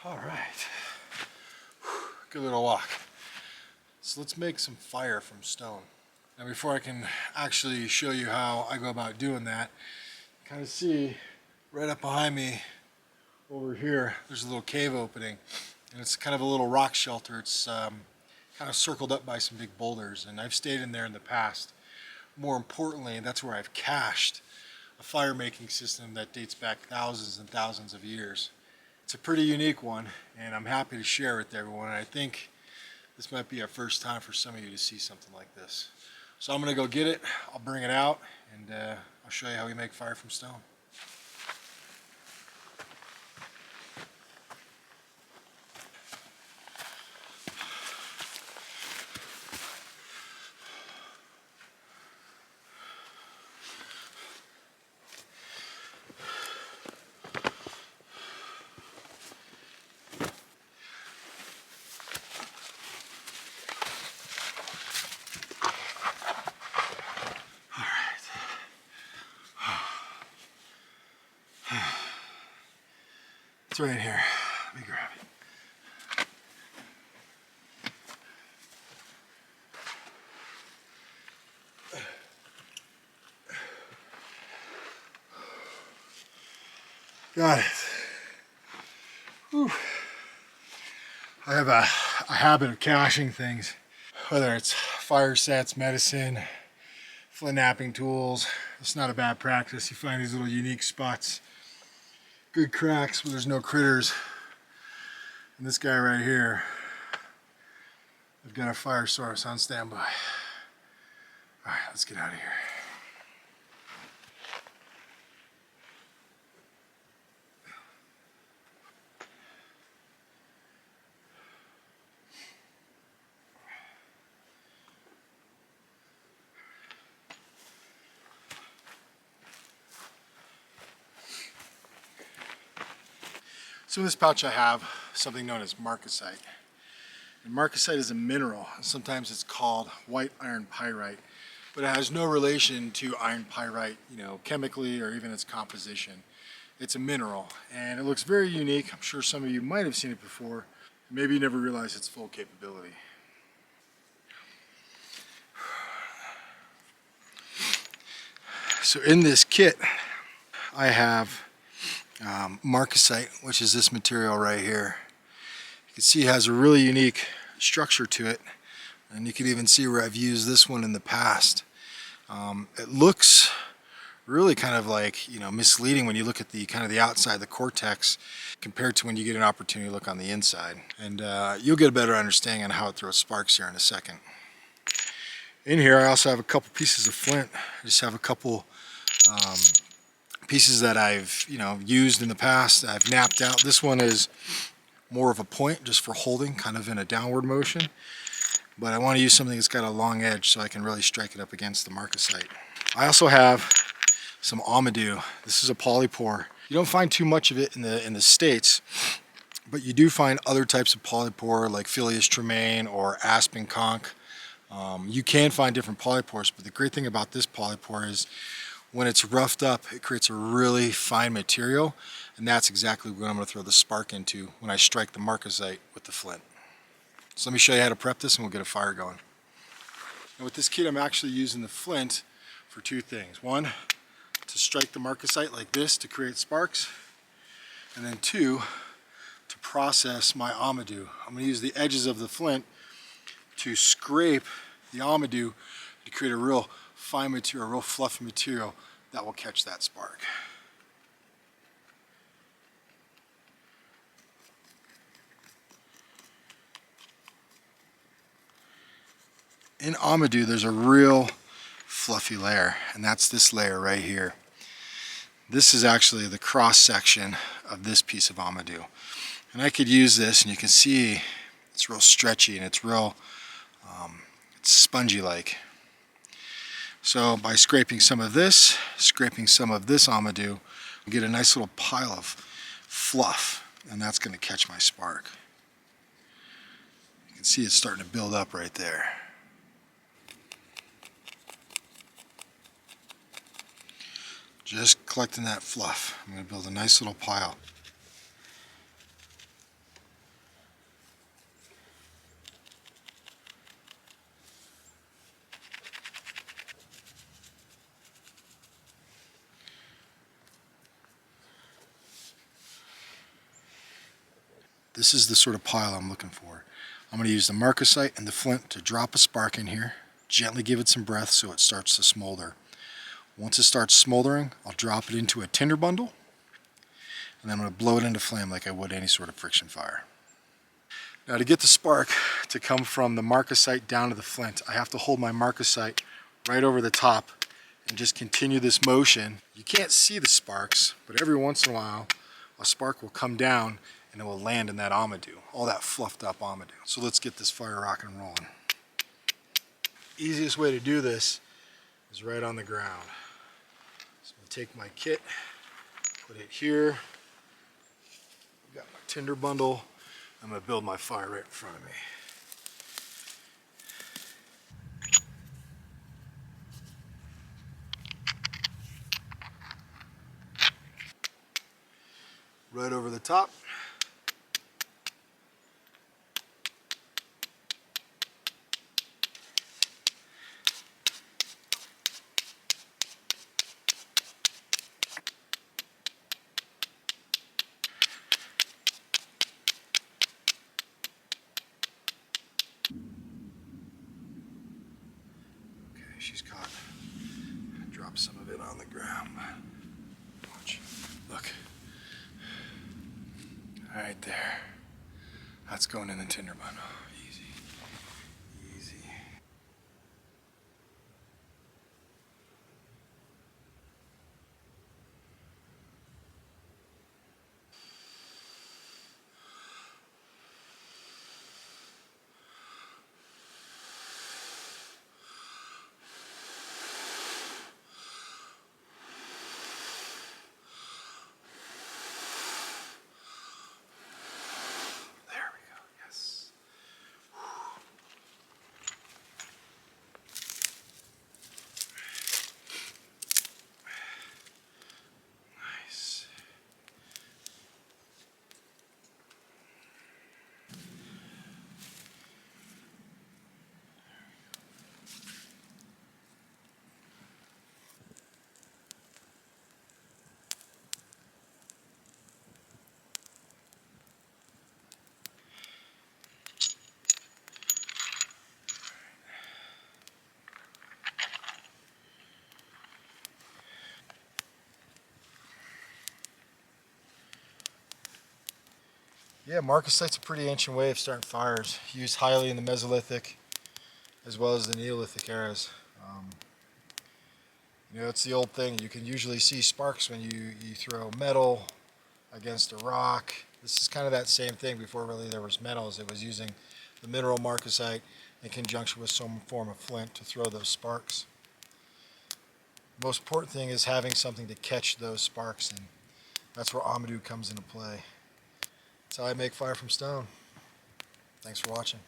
All right, good little walk. So let's make some fire from stone. Now before I can actually show you how I go about doing that, kind of see right up behind me over here, there's a little cave opening. And it's kind of a little rock shelter. It's kind of circled up by some big boulders, and I've stayed in there in the past. More importantly, that's where I've cached a fire making system that dates back thousands and thousands of years. It's a pretty unique one, and I'm happy to share it with everyone. And I think this might be our first time for some of you to see something like this. So I'm going to go get it, I'll bring it out, and I'll show you how we make fire from stone. It's right in here. Let me grab it. Got it. Whew. I have a habit of caching things, whether it's fire sets, medicine, flint knapping tools. It's not a bad practice. You find these little unique spots, good cracks where there's no critters. And this guy right here, I've got a fire source on standby. All right, let's get out of here. So in this pouch I have something known as Marcasite. And Marcasite is a mineral. Sometimes it's called white iron pyrite, but it has no relation to iron pyrite, chemically or even its composition. It's a mineral, and it looks very unique. I'm sure some of you might have seen it before. Maybe you never realized its full capability. So in this kit, I have Marcasite, which is this material right here. You can see it has a really unique structure to it, and you can even see where I've used this one in the past. It looks really kind of like misleading when you look at the outside, the cortex, compared to when you get an opportunity to look on the inside, and you'll get a better understanding on how it throws sparks here in a second. In here I also have a couple pieces of flint. I just have a couple pieces that I've used in the past. I've knapped out. This one is more of a point, just for holding, kind of in a downward motion. But I want to use something that's got a long edge so I can really strike it up against the Marcasite. I also have some Amadou. This is a polypore. You don't find too much of it in the States, but you do find other types of polypore like Phileas tremaine or aspen conch. You can find different polypores, but the great thing about this polypore is when it's roughed up, it creates a really fine material, and that's exactly what I'm going to throw the spark into when I strike the Marcasite with the flint. So let me show you how to prep this and we'll get a fire going. And with this kit, I'm actually using the flint for two things. One, to strike the Marcasite like this to create sparks, and then two, to process my Amadou. I'm going to use the edges of the flint to scrape the Amadou to create a real fine material, a real fluffy material that will catch that spark. In Amadou, there's a real fluffy layer, and that's this layer right here. This is actually the cross section of this piece of Amadou. And I could use this, and you can see it's real stretchy and it's real it's spongy like. So by scraping some of this Amadou, you get a nice little pile of fluff, and that's going to catch my spark. You can see it's starting to build up right there. Just collecting that fluff. I'm going to build a nice little pile. This is the sort of pile I'm looking for. I'm going to use the Marcasite and the Flint to drop a spark in here, gently give it some breath so it starts to smolder. Once it starts smoldering, I'll drop it into a tinder bundle, and then I'm going to blow it into flame like I would any sort of friction fire. Now to get the spark to come from the Marcasite down to the Flint, I have to hold my Marcasite right over the top and just continue this motion. You can't see the sparks, but every once in a while a spark will come down and it will land in that Amadou, all that fluffed up Amadou. So let's get this fire rocking and rolling. Easiest way to do this is right on the ground. So I'm going to take my kit, put it here. I've got my tinder bundle. I'm going to build my fire right in front of me. Right over the top. She's caught. Drop some of it on the ground. Watch. Look. Right there. That's going in the tinder bundle. Easy. Easy. Yeah, Marcasite's a pretty ancient way of starting fires, used highly in the Mesolithic as well as the Neolithic eras. It's the old thing. You can usually see sparks when you throw metal against a rock. This is kind of that same thing. Before really there was metals, it was using the mineral Marcasite in conjunction with some form of flint to throw those sparks. The most important thing is having something to catch those sparks, and that's where Amadou comes into play. That's how I make fire from stone. Thanks for watching.